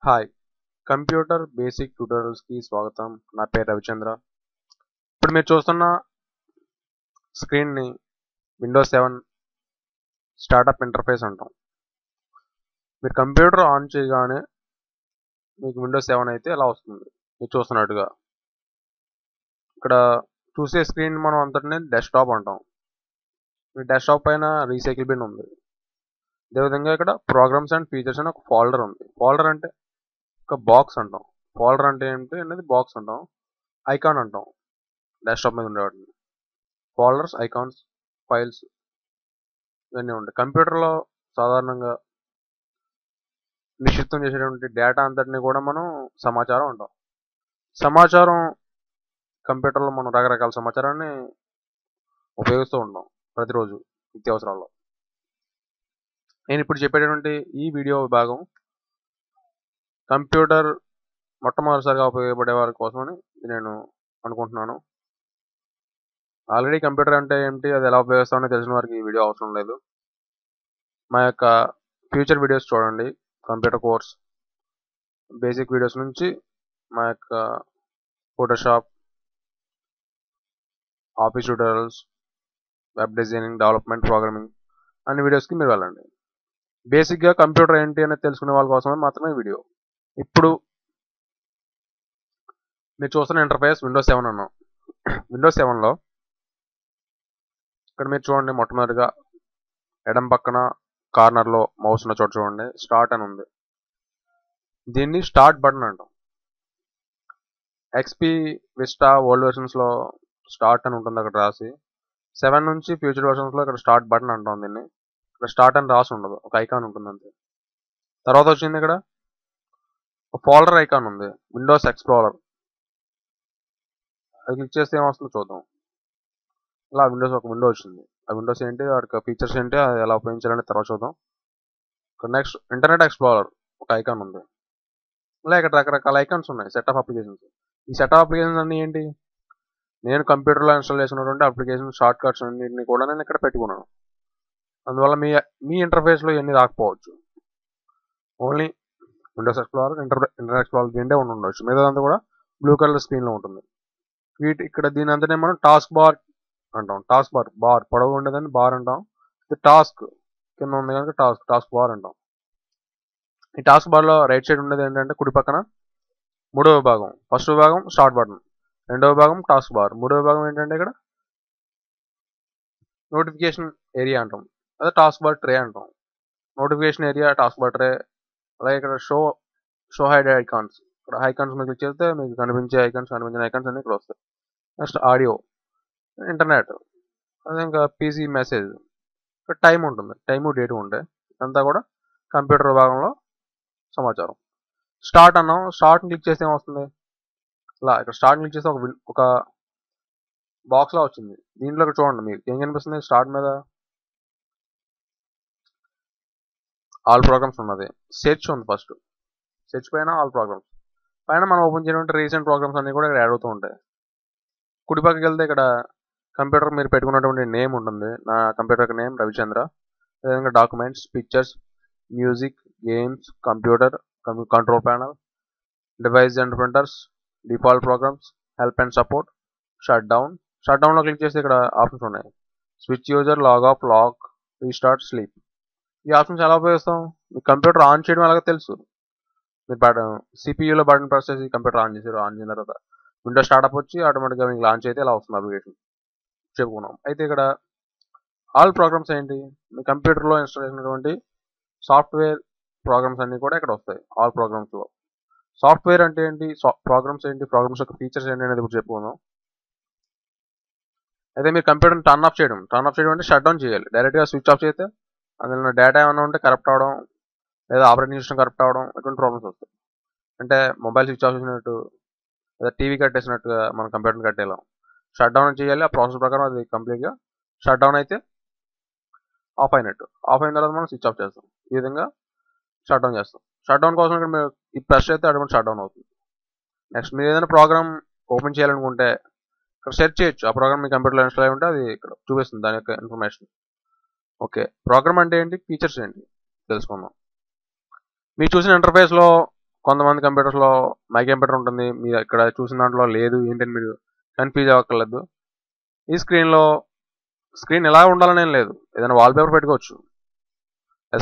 Hi computer basic ట్యూటోరియల్స్కి స్వాగతం. నా పేరు రవిచంద్ర. ఇప్పుడు మీరు చూస్తున్న స్క్రీన్ని విండోస్ 7 స్టార్టప్ ఇంటర్ఫేస్ అంటాం. మీరు కంప్యూటర్ ఆన్ చేయగానే మీకు విండోస్ 7 అయితే ఎలా వస్తుంది మీరు చూస్తున్నట్టుగా. ఇక్కడ చూసే స్క్రీన్ మనం అంతటిని డెస్క్టాప్ అంటాం. ఈ డెస్క్టాప్ పైన రీసైకిల్ బిన్ ఉంది. అదేవిధంగా ఇక్కడ ప్రోగ్రామ్స్ అండ్ ఫీచర్స్ అని ఒక ఫోల్డర్ ఉంది. ఫోల్డర్ అంటే ఒక బాక్స్ అంటాం. ఫోల్డర్ అంటే ఏంటి అనేది బాక్స్ అంటాం. ఐకాన్ అంటాం డెస్క్టాప్ మీద ఉండేవాటిని. ఫోల్డర్స్, ఐకాన్స్, ఫైల్స్ ఇవన్నీ ఉంటాయి. కంప్యూటర్లో సాధారణంగా నిక్షిప్తం చేసేటువంటి డేటా అంతటిని కూడా మనం సమాచారం అంటాం. సమాచారం కంప్యూటర్లో మనం రకరకాల సమాచారాన్ని ఉపయోగిస్తూ ఉంటాం ప్రతిరోజు నిత్యావసరాల్లో. నేను ఇప్పుడు చెప్పేటటువంటి ఈ వీడియో విభాగం కంప్యూటర్ మొట్టమొదటిసారిగా ఉపయోగపడే వారి కోసమని నేను అనుకుంటున్నాను. ఆల్రెడీ కంప్యూటర్ అంటే ఏంటి, అది ఎలా ఉపయోగిస్తామని తెలిసిన వారికి ఈ వీడియో అవసరం లేదు. మా యొక్క ఫ్యూచర్ వీడియోస్ చూడండి. కంప్యూటర్ కోర్స్ బేసిక్ వీడియోస్ నుంచి మా యొక్క Photoshop, office tutorials, web designing, development, programming అన్ని వీడియోస్కి మీరు వెళ్ళండి. బేసిక్గా కంప్యూటర్ ఏంటి అనేది తెలుసుకునే వాళ్ళ కోసమే మాత్రమే ఈ వీడియో. ఇప్పుడు మీరు చూస్తున్న ఇంటర్ఫేస్ విండోస్ 7 అన్నాం. విండోస్ 7లో ఇక్కడ మీరు చూడండి, మొట్టమొదటిగా ఎడం పక్కన కార్నర్లో మౌస్ ఉన్న చోట చూడండి, స్టార్ట్ అని ఉంది. దీన్ని స్టార్ట్ బటన్ అంటాం. ఎక్స్పీ, విస్టా, ఓల్డ్ వెర్షన్స్లో స్టార్ట్ అని ఉంటుంది అక్కడ రాసి. 7 నుంచి ఫ్యూచర్ వెర్షన్స్లో ఇక్కడ స్టార్ట్ బటన్ అంటాం. దీన్ని ఇక్కడ స్టార్ట్ అని రాసి ఉండదు, ఒక ఐకాన్ ఉంటుంది అంతే. తర్వాత వచ్చింది ఇక్కడ ఒక ఫోల్డర్ ఐకాన్ ఉంది, విండోస్ ఎక్స్ప్లోరర్. అది క్లిక్ చేస్తే ఏమొస్తుందో చూద్దాం. ఇలా ఒక విండో వచ్చింది. ఆ విండోస్ ఏంటి, వాటి ఫీచర్స్ ఏంటి, అది ఎలా ఉపయోగించాలని తర్వాత చూద్దాం. ఇక్కడ నెక్స్ట్ ఇంటర్నెట్ ఎక్స్ప్లోరర్ ఒక ఐకాన్ ఉంది. ఇలా ఇక్కడ రకరకాల ఐకాన్స్ ఉన్నాయి, సెట్ ఆఫ్ అప్లికేషన్స్. ఈ సెట్ ఆఫ్ అప్లికేషన్స్ అన్నీ ఏంటి, నేను కంప్యూటర్లో ఇన్స్టాల్ చేసినటువంటి అప్లికేషన్ షార్ట్ కట్స్ అన్నింటినీ కూడా నేను ఇక్కడ పెట్టుకున్నాను. అందువల్ల మీ ఇంటర్ఫేస్లో ఇవన్నీ రాకపోవచ్చు. Only Windows explorer, internet explorer రెండే ఉండవచ్చు. మిగతాదంతా కూడా బ్లూ కలర్ స్క్రీన్లో ఉంటుంది. ఇక్కడ దీని అంతనే మనం టాస్క్ బార్ అంటాం. టాస్క్ బార్ పొడవు ఉండేదాన్ని బార్ అంటాం. ఇది టాస్క్ కింద ఉంది కనుక టాస్క్ బార్ అంటాం. ఈ టాస్క్ బార్లో రైట్ సైడ్ ఉండేది ఏంటంటే కుడి పక్కన మూడవ విభాగం. ఫస్ట్ విభాగం స్టార్ట్ బటన్, రెండవ విభాగం టాస్క్ బార్, మూడవ విభాగం ఏంటంటే ఇక్కడ నోటిఫికేషన్ ఏరియా అంటాం. అదే టాస్క్ బార్ ట్రే అంటాం. Notification area, task bar tray. అలాగే ఇక్కడ షో హైడ్ ఐకాన్స్. ఇక్కడ ఐకాన్స్ మీద క్లిక్ చేస్తే మీకు కనిపించిన ఐకాన్స్ అన్ని ఇక్కడ వస్తాయి. నెక్స్ట్ ఆడియో, ఇంటర్నెట్, అదే ఇంకా పీసీ మెసేజ్. ఇక్కడ టైం ఉంటుంది, టైము డేటు ఉంటాయి. ఇదంతా కూడా కంప్యూటర్ విభాగంలో సమాచారం. స్టార్ట్ అన్నాం. స్టార్ట్ని క్లిక్ చేస్తే ఏమొస్తుంది, ఇలా ఇక్కడ స్టార్ట్ క్లిక్ చేస్తే ఒక బాక్స్లా వచ్చింది. దీంట్లో చూడండి మీకు ఏం కనిపిస్తుంది. స్టార్ట్ మీద ఆల్ ప్రోగ్రామ్స్ ఉన్నది. సెర్చ్ ఉంది, ఫస్ట్ సెర్చ్ పైన ఆల్ ప్రోగ్రామ్స్ పైన మనం ఓపెన్ చేయడం రీసెంట్ ప్రోగ్రామ్స్ అన్ని కూడా ఇక్కడ యాడ్ అవుతూ ఉంటాయి. కుడి పక్కకి వెళ్తే ఇక్కడ కంప్యూటర్ మీరు పెట్టుకున్నటువంటి నేమ్ ఉంటుంది. నా కంప్యూటర్ నేమ్ రవిచంద్ర. అదేవిధంగా documents, pictures, music, games, computer, control panel, devices and printers, default programs, help and support, shut డౌన్లో క్లిక్ చేస్తే ఇక్కడ ఆప్షన్స్ ఉన్నాయి. Switch user, log off, lock, restart, sleep. ఈ ఆప్షన్స్ ఎలా ఉపయోగిస్తాం, మీ కంప్యూటర్ ఆన్ చేయడం ఎలాగో తెలుసు. మీరు సిపియూలో బటన్ ప్రెస్ చేసి కంప్యూటర్ ఆన్ చేసిన తర్వాత విండోస్ స్టార్ట్అప్ వచ్చి ఆటోమేటిక్గా మీకు లాంచ్ అయితే ఇలా వస్తుంది అప్లికేషన్ చెప్పుకున్నాం. అయితే ఇక్కడ ఆల్ ప్రోగ్రామ్స్ ఏంటి, మీ కంప్యూటర్లో ఇన్స్టాల్ చేసినటువంటి సాఫ్ట్వేర్ ప్రోగ్రామ్స్ అన్నీ కూడా ఇక్కడ వస్తాయి. ఆల్ ప్రోగ్రామ్స్లో సాఫ్ట్వేర్ అంటే ఏంటి, ప్రోగ్రామ్స్ ఏంటి, ప్రోగ్రామ్స్ యొక్క ఫీచర్స్ ఏంటి అనేది ఇప్పుడు చెప్పుకుందాం. అయితే మీరు కంప్యూటర్ని టర్న్ ఆఫ్ చేయడం అంటే షట్ డౌన్ చేయాలి. డైరెక్ట్గా స్విచ్ ఆఫ్ చేస్తే అందులో డేటా ఏమైనా ఉంటే కరప్ట్ అవడం, లేదా ఆపరేటింగ్ సిస్టమ్ కరప్ట్ అవడం, ఇటువంటి ప్రాబ్లమ్స్ వస్తాయి. అంటే మొబైల్ స్విచ్ ఆఫ్ చేసినట్టు, లేదా టీవీ కట్టేసినట్టుగా మనం కంప్యూటర్ని కట్టేలాం. షట్ డౌన్ చేయాలి. ఆ ప్రాసెస్ ప్రకారం అది కంప్లీట్గా షట్ డౌన్ అయితే ఆఫ్ అయినట్టు. ఆఫ్ అయిన తర్వాత మనం స్విచ్ ఆఫ్ చేస్తాం. ఈ విధంగా షట్ డౌన్ చేస్తాం. షట్ డౌన్ కోసం ఇక్కడ మీరు ఈ ప్రెస్ అయితే అటువంటి షట్ డౌన్ అవుతుంది. నెక్స్ట్ మీరు ఏదైనా ప్రోగ్రామ్ ఓపెన్ చేయాలనుకుంటే ఇక్కడ సెర్చ్ చేయొచ్చు. ఆ ప్రోగ్రామ్ మీ కంప్యూటర్లో ఇన్స్టాల్ అయి ఉంటే అది ఇక్కడ చూపిస్తుంది దాని యొక్క ఇన్ఫర్మేషన్. ఓకే, ప్రోగ్రామ్ అంటే ఏంటి, ఫీచర్స్ ఏంటి తెలుసుకుందాం. మీరు చూసిన ఇంటర్ఫేస్లో కొంతమంది కంప్యూటర్స్లో మై కంప్యూటర్ ఉంటుంది, మీరు ఇక్కడ చూసిన దాంట్లో లేదు ఏంటని మీరు కన్ఫ్యూజ్ అవ్వక్కర్లేదు. ఈ స్క్రీన్ ఎలా ఉండాలని ఏం లేదు, ఏదైనా వాల్పేపర్ పెట్టుకోవచ్చు,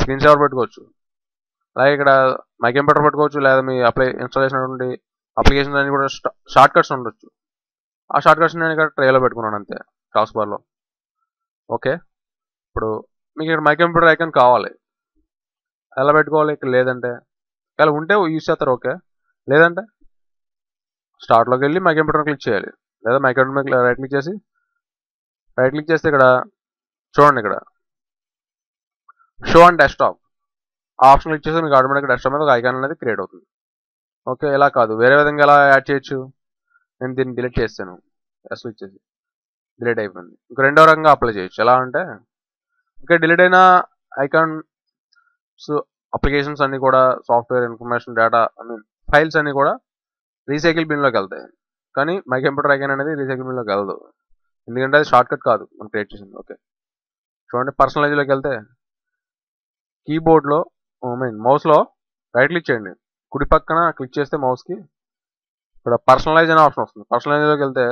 స్క్రీన్ సేవర్ పెట్టుకోవచ్చు, అలాగే ఇక్కడ మై కంప్యూటర్ పెట్టుకోవచ్చు, లేదా మీ ఇన్స్టాల్ చేసినటువంటి అప్లికేషన్స్ అన్ని కూడా షార్ట్ కట్స్ ఉండొచ్చు. ఆ షార్ట్ కట్స్ నేను ఇక్కడ ట్రేలో పెట్టుకున్నాను అంతే, టాస్క్ బార్లో. ఓకే, ఇప్పుడు మీకు ఇక్కడ మై కంప్యూటర్ ఐకాన్ కావాలి, ఎలా పెట్టుకోవాలి? ఇక్కడ లేదంటే ఇలా ఉంటే యూజ్ చేస్తారు, ఓకే. లేదంటే స్టార్ట్లోకి వెళ్ళి మై కంప్యూటర్ క్లిక్ చేయాలి, లేదా మై కంప్యూటర్ మీద రైట్ క్లిక్ చేస్తే ఇక్కడ చూడండి, ఇక్కడ షో అండ్ డెస్క్టాప్ ఆ ఆప్షన్ క్లిక్ చేస్తే మీకు ఆటోమేటిక్గా డెస్క్టాప్ మీద ఒక ఐకాన్ అనేది క్రియేట్ అవుతుంది. ఓకే, ఇలా కాదు, వేరే విధంగా ఎలా యాడ్ చేయొచ్చు? నేను దీన్ని డిలీట్ చేస్తాను, క్లిక్ చేసి డిలీట్ అయిపోయింది. ఇంక రెండో రకంగా అప్లై చేయొచ్చు. ఎలా అంటే ఇక్కడ డిలీట్ అయిన ఐకాన్స్ అప్లికేషన్స్ అన్నీ కూడా సాఫ్ట్వేర్ ఇన్ఫర్మేషన్ డేటా ఫైల్స్ అన్నీ కూడా రీసైకిల్ బిన్లోకి వెళ్తాయి. కానీ మై కంప్యూటర్ ఐకాన్ అనేది రీసైకిల్ బిన్లోకి వెళ్ళదు, ఎందుకంటే అది షార్ట్ కట్ కాదు మనం క్రియేట్ చేసింది. ఓకే, చూడండి, పర్సనలైజ్లోకి వెళ్తే కీబోర్డ్లో మౌస్లో రైట్ క్లిక్ చేయండి, కుడి పక్కన క్లిక్ చేస్తే మౌస్కి ఇక్కడ పర్సనలైజ్ అనే ఆప్షన్ వస్తుంది. పర్సనలైజ్లోకి వెళ్తే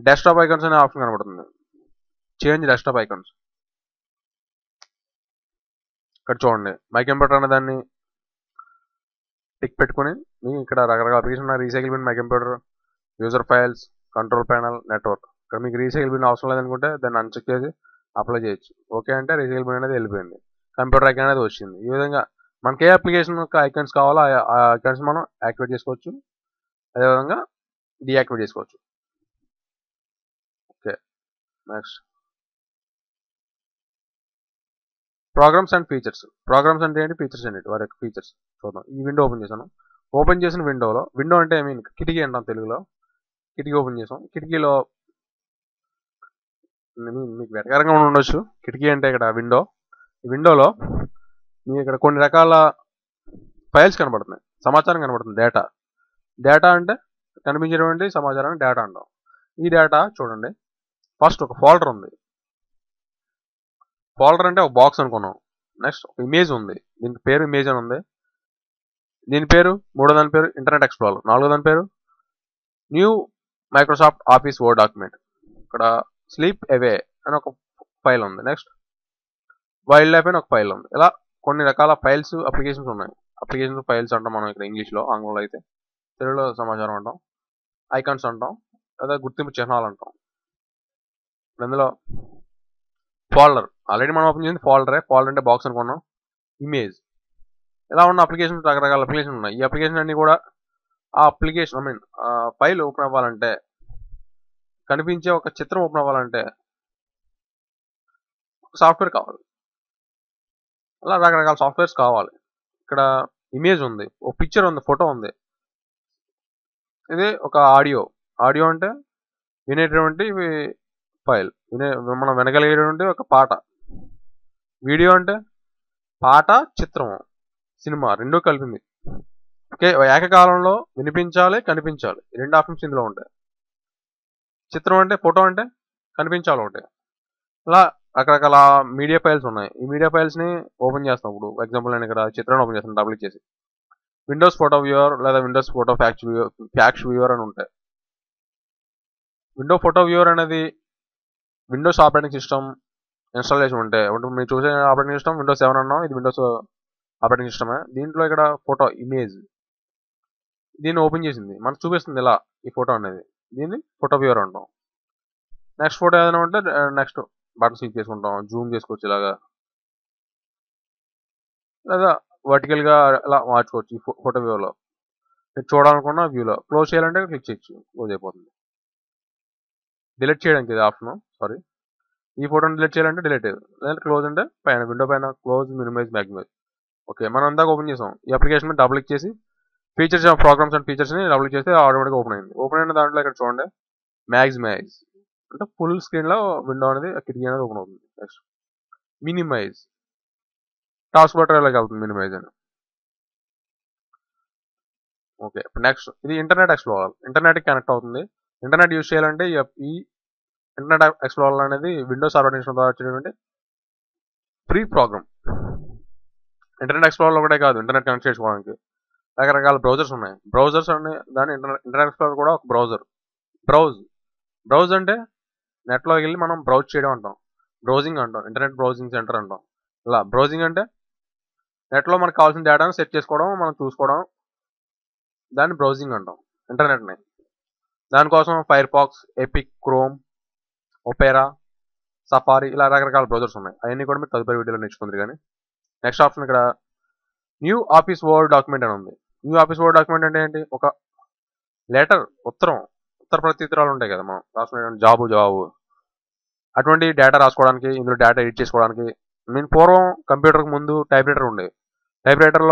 డెస్క్టాప్ ఐకాన్స్ అనే ఆప్షన్ కనబడుతుంది, చేంజ్ డెస్క్టాప్ ఐకాన్స్. ఇక్కడ చూడండి, మై కంప్యూటర్ అనే దాన్ని టిక్ పెట్టుకుని మీకు ఇక్కడ రకరకాల అప్లికేషన్ ఉన్నాయి. Recycle bin, my computer, user files, control panel, network. ఇక్కడ మీకు రీసైకిల్ బిన్ అవసరం లేదనుకుంటే దాన్ని అన్చెక్ చేసి అప్లై చేయొచ్చు. ఓకే అంటే రీసైకిల్ బిన్ అనేది వెళ్ళిపోయింది, కంప్యూటర్ ఐకాన్ అనేది వచ్చింది. ఈ విధంగా మనకి ఏ అప్లికేషన్ యొక్క ఐకాన్స్ కావాలో ఆ ఐకాన్స్ మనం యాక్టివేట్ చేసుకోవచ్చు, అదేవిధంగా డీయాక్టివేట్ చేసుకోవచ్చు. Okay, next programs and features. Programs అంటే ఏంటి, ఫీచర్స్ ఏంటి, వారి యొక్క ఫీచర్స్ చూద్దాం. ఈ విండో ఓపెన్ చేశాను. ఓపెన్ చేసిన విండోలో, విండో అంటే కిటికీ అంటాం తెలుగులో, కిటికీ ఓపెన్ చేసాం. కిటికీలో మీకు వెటకారంగా ఉండొచ్చు, కిటికీ అంటే ఇక్కడ విండో. ఈ విండోలో మీకు ఇక్కడ కొన్ని రకాల ఫైల్స్ కనబడుతున్నాయి, సమాచారం కనబడుతుంది, డేటా అంటే కనిపించేటువంటి సమాచారాన్ని డేటా అంటాం. ఈ డేటా చూడండి, ఫస్ట్ ఒక ఫోల్డర్ ఉంది, ఫోల్డర్ అంటే ఒక బాక్స్ అనుకున్నాం. నెక్స్ట్ ఒక ఇమేజ్ ఉంది, దీనికి పేరు ఇమేజ్ అని ఉంది. దీని పేరు, మూడో దాని పేరు ఇంటర్నెట్ ఎక్స్ప్లోరర్, నాలుగో దాని పేరు new Microsoft office word document. ఇక్కడ స్లీప్ అవే అని ఒక ఫైల్ ఉంది. నెక్స్ట్ వైల్డ్ లైఫ్ అని ఒక ఫైల్ ఉంది. ఇలా కొన్ని రకాల ఫైల్స్, అప్లికేషన్స్ ఉన్నాయి. అప్లికేషన్స్ ఫైల్స్ అంటాం మనం ఇక్కడ ఇంగ్లీష్లో, ఆంగ్లంలో అయితే, తెలుగులో సమాచారం అంటాం, ఐకాన్స్ అంటాం, లేదా గుర్తింపు చిహ్నాలు అంటాం. ఇందులో ఫోల్డర్ ఆల్రెడీ మనం ఓపెన్ చేసింది ఫోల్డరే, ఫోల్డర్ అంటే బాక్స్ అనుకున్నాం. ఇమేజ్, ఇలా ఉన్న అప్లికేషన్స్, రకరకాల అప్లికేషన్ ఉన్నాయి. ఈ అప్లికేషన్ అన్ని కూడా ఆ అప్లికేషన్ ఫైల్ ఓపెన్ అవ్వాలంటే, కనిపించే ఒక చిత్రం ఓపెన్ అవ్వాలంటే సాఫ్ట్వేర్ కావాలి. అలా రకరకాల సాఫ్ట్వేర్స్ కావాలి. ఇక్కడ ఇమేజ్ ఉంది, ఒక పిక్చర్ ఉంది, ఫోటో ఉంది. ఇది ఒక ఆడియో అంటే వినేటువంటి ఫైల్, మనం వినగలిగేటువంటి ఒక పాట. వీడియో అంటే పాట, చిత్రం, సినిమా రెండూ కలిపింది. ఓకే, ఏకకాలంలో వినిపించాలి, కనిపించాలి, ఈ రెండు ఆప్షన్స్ ఇందులో ఉంటాయి. చిత్రం అంటే, ఫోటో అంటే కనిపించాలి ఒకటి. ఇలా రకరకాల మీడియా ఫైల్స్ ఉన్నాయి. ఈ మీడియా ఫైల్స్ని ఓపెన్ చేస్తాం. ఇప్పుడు ఎగ్జాంపుల్ నేను ఇక్కడ చిత్రాన్ని ఓపెన్ చేస్తాను, డబుల్ చేసి. విండోస్ ఫోటో వ్యూవర్ లేదా విండోస్ ఫోటో ఫ్యాక్స్ వ్యూవర్ అని ఉంటాయి. విండో ఫోటో వ్యూవర్ అనేది విండోస్ ఆపరేటింగ్ సిస్టమ్ ఇన్స్టాలేషన్ ఉంటే, మీరు చూసే ఆపరేటింగ్ సిస్టమ్ విండోస్ 7 అన్నాం, ఇది విండోస్ ఆపరేటింగ్ సిస్టమే. దీంట్లో ఇక్కడ ఫోటో ఇమేజ్, దీన్ని ఓపెన్ చేసింది మనకు చూపిస్తుంది ఇలా ఈ ఫోటో అనేది, దీన్ని ఫోటో వ్యూవర్ అంటాం. నెక్స్ట్ ఫోటో ఏదైనా ఉంటే నెక్స్ట్ బటన్ క్లిక్ చేసుకుంటాం, జూమ్ చేసుకోవచ్చు ఇలాగా, లేదా వర్టికల్గా ఇలా మార్చుకోవచ్చు. ఈ ఫోటో వ్యూలో మీరు చూడాలనుకున్న వ్యూలో క్లోజ్ చేయాలంటే క్లిక్ చేయొచ్చు, క్లోజ్ అయిపోతుంది. డిలీట్ చేయడానికి ఇది ఆప్షన్, సారీ, ఈ ఫోటోని డిలీట్ చేయాలంటే డిలీట్ అయ్యేది, లేదంటే క్లోజ్ అంటే పైన విండో పైన క్లోజ్, మినిమైజ్, మ్యాక్సిమైజ్. ఓకే, మనం అందాక ఓపెన్ చేసాం. ఈ అప్లికేషన్ మీద డబుల్ క్లిక్ చేసి ఫీచర్స్, ప్రోగ్రామ్స్ అండ్ ఫీచర్స్ని డబుల్ క్లిక్ చేస్తే ఆటోమేటిక్గా ఓపెన్ అయింది. ఓపెన్ అయిన దాంట్లో ఇక్కడ చూడండి, మ్యాక్సిమైజ్ అంటే ఫుల్ స్క్రీన్లో విండో అనేది, కిటికీ అనేది ఓపెన్ అవుతుంది. నెక్స్ట్ మినిమైజ్, టాస్క్ బార్ ట్రేలోకి వెళ్తుంది మినిమైజ్ అని. ఓకే, నెక్స్ట్ ఇది ఇంటర్నెట్ ఎక్స్ప్లోరర్, ఇంటర్నెట్కి కనెక్ట్ అవుతుంది. ఇంటర్నెట్ యూజ్ చేయాలంటే ఈ ఇంటర్నెట్ ఎక్స్ప్లోరర్ అనేది విండోస్ ఆపరేటింగ్ సిస్టమ్ ద్వారా వచ్చేటువంటి ఫ్రీ ప్రోగ్రామ్. ఇంటర్నెట్ ఎక్స్ప్లోరర్ ఒకటే కాదు, ఇంటర్నెట్ కనెక్ట్ చేసుకోవడానికి రకరకాల బ్రౌజర్స్ ఉన్నాయి. బ్రౌజర్స్ అనే దాని ఇంటర్నెట్ ఎక్స్ప్లోరర్ కూడా ఒక బ్రౌజర్. బ్రౌజ్ అంటే నెట్లోకి వెళ్ళి మనం బ్రౌజ్ చేయడం అంటాం. బ్రౌజింగ్ అంటాం. ఇంటర్నెట్ బ్రౌజింగ్ సెంటర్ అంటాం. ఇలా బ్రౌజింగ్ అంటే నెట్లో మనకు కావాల్సిన డేటాను సెట్ చేసుకోవడం, మనం చూసుకోవడం, దాన్ని బ్రౌజింగ్ అంటాం ఇంటర్నెట్ని. దానికోసం Firefox, Epic, Chrome, Opera, Safari ఇలా రకరకాల బ్రౌజర్స్ ఉన్నాయి. అవన్నీ కూడా మీరు తదుపరి వీడియోలో నేర్చుకుంటారు. కానీ నెక్స్ట్ ఆప్షన్ ఇక్కడ న్యూ ఆఫీస్ వర్డ్ డాక్యుమెంట్ అని ఉంది. న్యూ ఆఫీస్ వర్డ్ డాక్యుమెంట్ అంటే ఏంటి? ఒక లెటర్, ఉత్తర ప్రత్యుత్తరాలు ఉంటాయి కదా మనం రాసుకునే జాబు అటువంటి డేటా రాసుకోవడానికి, ఇందులో డేటా ఎడిట్ చేసుకోవడానికి. నేను పూర్వం కంప్యూటర్కి ముందు టైప్ రైటర్ ఉండేది. టైప్ రైటర్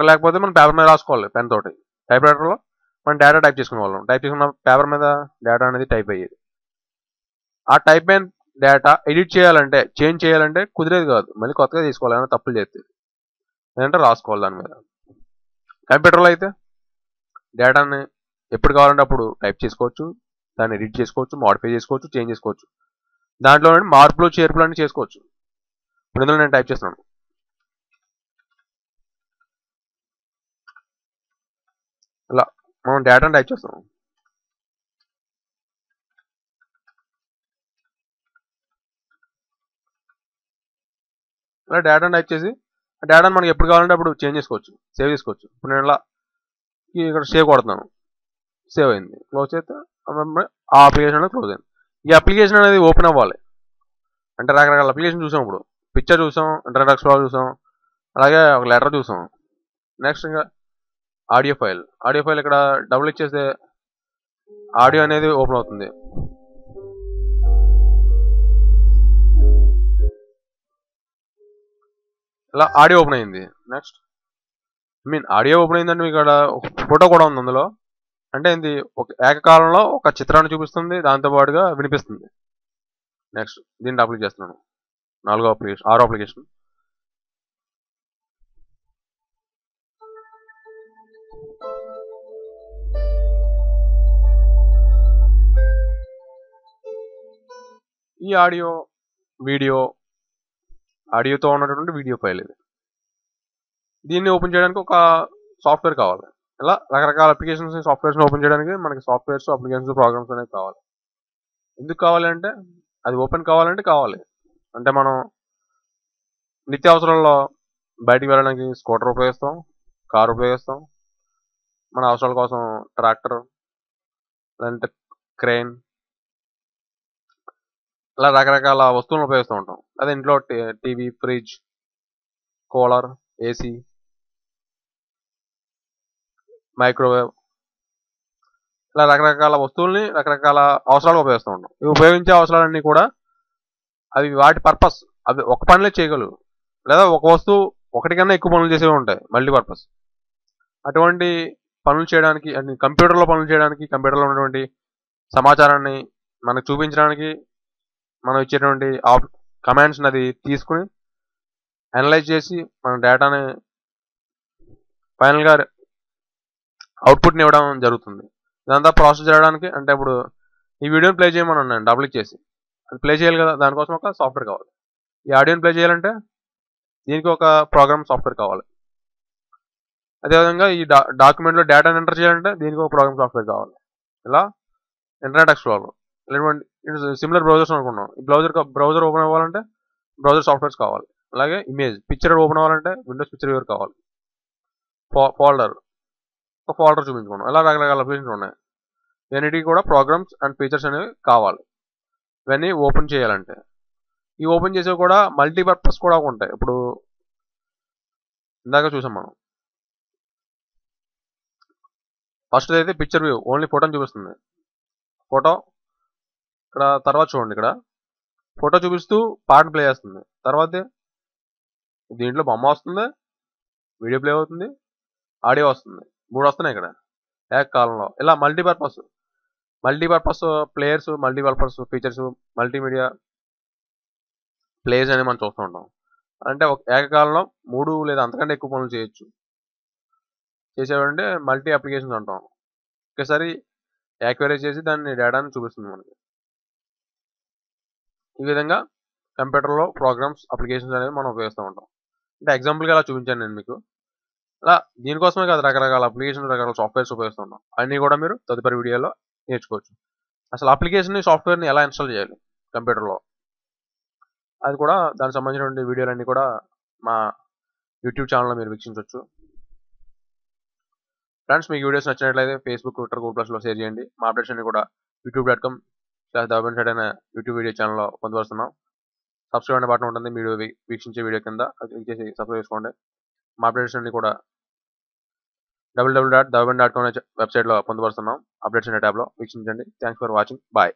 లేకపోతే మనం పేపర్ మీద రాసుకోవాలి పెన్ తోటి. టైప్ రైటర్లో మనం డేటా టైప్ చేసుకునే వాళ్ళం. టైప్ చేసుకున్న పేపర్ మీద డేటా అనేది టైప్ అయ్యేది. ఆ టైప్ అయిన డేటా ఎడిట్ చేయాలంటే, చేంజ్ చేయాలంటే కుదిరేది కాదు. మళ్ళీ కొత్తగా తీసుకోవాలి, ఏమైనా తప్పులు చేస్తే. లేదంటే రాసుకోవాలి దాని మీద. కంప్యూటర్లో అయితే డేటాని ఎప్పుడు కావాలంటే అప్పుడు టైప్ చేసుకోవచ్చు, దాన్ని ఎడిట్ చేసుకోవచ్చు, మోడిఫై చేసుకోవచ్చు, చేంజ్ చేసుకోవచ్చు. దాంట్లో మార్పులు చేర్పులు అన్నీ చేసుకోవచ్చు. ఇప్పుడు ఇందులో నేను టైప్ చేస్తున్నాను. ఇలా మనం డేటాను టైప్ చేస్తాం. ఇలా డేటాను టైప్ చేసి ఆ డేటాను మనకి ఎప్పుడు కావాలంటే అప్పుడు చేంజ్ చేసుకోవచ్చు, సేవ్ చేసుకోవచ్చు. ఇప్పుడు నేను ఇలా ఇక్కడ సేవ్ కొడుతున్నాను. సేవ్ అయింది. క్లోజ్ చేస్తే ఆ అప్లికేషన్ అనేది క్లోజ్ అయింది. ఈ అప్లికేషన్ అనేది ఓపెన్ అవ్వాలి అంటే రకరకాల అప్లికేషన్ చూసాం. ఇప్పుడు పిక్చర్ చూసాం, ఇంటర్నెట్ ఎక్స్ప్లోరర్ చూసాం, అలాగే ఒక లెటర్ చూసాం. నెక్స్ట్ ఇంకా ఆడియో ఫైల్ ఇక్కడ డబుల్ ఇచ్చేస్తే ఆడియో అనేది ఓపెన్ అవుతుంది. ఇలా ఆడియో ఓపెన్ అయింది. నెక్స్ట్ ఆడియో ఓపెన్ అయిందంటే ఇక్కడ ఫోటో కూడా ఉంది అందులో. అంటే ఇది ఒక ఏకకాలంలో ఒక చిత్రాన్ని చూపిస్తుంది, దాంతో పాటుగా వినిపిస్తుంది. నెక్స్ట్ దీన్ని అప్లై చేస్తున్నాను. 6వ అప్లికేషన్. ఈ ఆడియోతో ఉన్నటువంటి వీడియో ఫైల్ ఇది. దీన్ని ఓపెన్ చేయడానికి ఒక సాఫ్ట్వేర్ కావాలి. ఇలా రకరకాల అప్లికేషన్స్, సాఫ్ట్వేర్స్ ఓపెన్ చేయడానికి మనకి సాఫ్ట్వేర్స్, అప్లికేషన్స్, ప్రోగ్రామ్స్ అనేవి కావాలి. ఎందుకు కావాలి అంటే అది ఓపెన్ కావాలి. అంటే మనం నిత్యావసరాల్లో బయటికి వెళ్ళడానికి స్కూటర్ ఉపయోగిస్తాం, కారు ఉపయోగిస్తాం, మన అవసరాల కోసం ట్రాక్టర్, లేదంటే క్రెయిన్, ఇలా రకరకాల వస్తువులను ఉపయోగిస్తూ ఉంటాం. అదే ఇంట్లో TV, fridge, cooler, AC, microwave, ఇలా రకరకాల వస్తువుల్ని రకరకాల అవసరాలు ఉపయోగిస్తూ ఉంటాం. ఇవి ఉపయోగించే అవసరాలన్నీ కూడా అవి వాటి పర్పస్, అవి ఒక పనులే చేయగలవు, లేదా ఒక వస్తువు ఒకటి కన్నా ఎక్కువ పనులు చేసేవి ఉంటాయి, మల్టీ పర్పస్. అటువంటి పనులు చేయడానికి, కంప్యూటర్లో పనులు చేయడానికి, కంప్యూటర్లో ఉన్నటువంటి సమాచారాన్ని మనకు చూపించడానికి మనం ఇచ్చేటువంటి కమాండ్స్ని అది తీసుకుని అనలైజ్ చేసి మన డేటాని ఫైనల్గా అవుట్పుట్ని ఇవ్వడం జరుగుతుంది. ఇదంతా ప్రాసెస్ చేయడానికి అంటే ఇప్పుడు ఈ వీడియోని ప్లే చేయమని అన్నాను డబుల్ ఇచ్చేసి, అది ప్లే చేయాలి కదా, దానికోసం ఒక సాఫ్ట్వేర్ కావాలి. ఈ ఆడియోని ప్లే చేయాలంటే దీనికి ఒక ప్రోగ్రామ్ సాఫ్ట్వేర్ కావాలి. అదేవిధంగా ఈ డాక్యుమెంట్లో డేటాను ఎంటర్ చేయాలంటే దీనికి ఒక ప్రోగ్రామ్ సాఫ్ట్వేర్ కావాలి. ఇలా ఇంటర్నెట్ ఎక్స్ప్లోరర్ ఇలాంటి సిమిలర్ బ్రౌజర్స్ అనుకున్నాం. ఈ బ్రౌజర్ ఓపెన్ అవ్వాలంటే బ్రౌజర్ సాఫ్ట్వేర్స్ కావాలి. అలాగే పిక్చర్ ఓపెన్ అవ్వాలంటే విండోస్ పిక్చర్ వ్యూవర్ కావాలి. ఒక ఫోల్డర్ చూపించుకున్నాం. ఇలా రకరకాల అప్లికేషన్స్ ఉన్నాయి. ఇవన్నిటికీ కూడా ప్రోగ్రామ్స్ అండ్ ఫీచర్స్ అనేవి కావాలి ఇవన్నీ ఓపెన్ చేయాలంటే. ఈ ఓపెన్ చేసేవి కూడా మల్టీపర్పస్ కూడా ఉంటాయి. ఇప్పుడు ఇందాక చూసాం మనం, ఫస్ట్ అయితే పిక్చర్ వ్యూ ఓన్లీ ఫోటోని చూపిస్తుంది. ఫోటో ఇక్కడ తర్వాత చూడండి, ఇక్కడ ఫోటో చూపిస్తూ పాటను ప్లే చేస్తుంది. తర్వాత దీంట్లో బొమ్మ వస్తుంది, వీడియో ప్లే అవుతుంది, ఆడియో వస్తుంది. 3 వస్తున్నాయి ఇక్కడ ఏకకాలంలో. ఇలా multipurpose players, multipurpose features, multimedia players అనేది మనం చూస్తూ ఉంటాం. అంటే ఒక ఏకకాలంలో 3 లేదా అంతకంటే ఎక్కువ పనులు చేసేవంటే మల్టీ అప్లికేషన్స్ అంటాం. ఒకేసారి యాక్వైరీ చేసి దాన్ని డేటాని చూపిస్తుంది మనకి. ఈ విధంగా కంప్యూటర్లో ప్రోగ్రామ్స్, అప్లికేషన్స్ అనేవి మనం ఉపయోగిస్తూ ఉంటాం. అంటే ఎగ్జాంపుల్గా అలా చూపించాను నేను మీకు. అలా దీనికోసమే కాదు రకరకాల అప్లికేషన్ రకరకాల సాఫ్ట్వేర్స్ ఉపయోగిస్తున్నాం. అన్నీ కూడా మీరు తదుపరి వీడియోలో నేర్చుకోవచ్చు. అసలు అప్లికేషన్ని సాఫ్ట్వేర్ని ఎలా ఇన్స్టాల్ చేయాలి కంప్యూటర్లో, అది కూడా దానికి సంబంధించిన వీడియోలన్నీ కూడా మా యూట్యూబ్ ఛానల్లో మీరు వీక్షించవచ్చు. ఫ్రెండ్స్, మీకు వీడియోస్ నచ్చినట్లయితే ఫేస్బుక్, ట్విట్టర్, గూగుల్ ప్లస్లో షేర్ చేయండి. మా అప్డేట్స్ అన్ని కూడా youtube.com/davabanshad అనే యూట్యూబ్ వీడియో ఛానల్లో పొందుపరుస్తున్నాం. సబ్స్క్రైబ్ అనే బటన్ ఉంటుంది వీడియో వీక్షించే వీడియో కింద, అది క్లిక్ చేసి సబ్స్క్రైబ్ చేసుకోండి. మా అప్డేట్స్ అన్ని కూడా www.davaban.com అనే వెబ్సైట్లో పొందుపరుస్తున్నాం. అప్డేట్స్ అనే ట్యాబ్లో వీక్షించండి. Thanks for watching. బాయ్.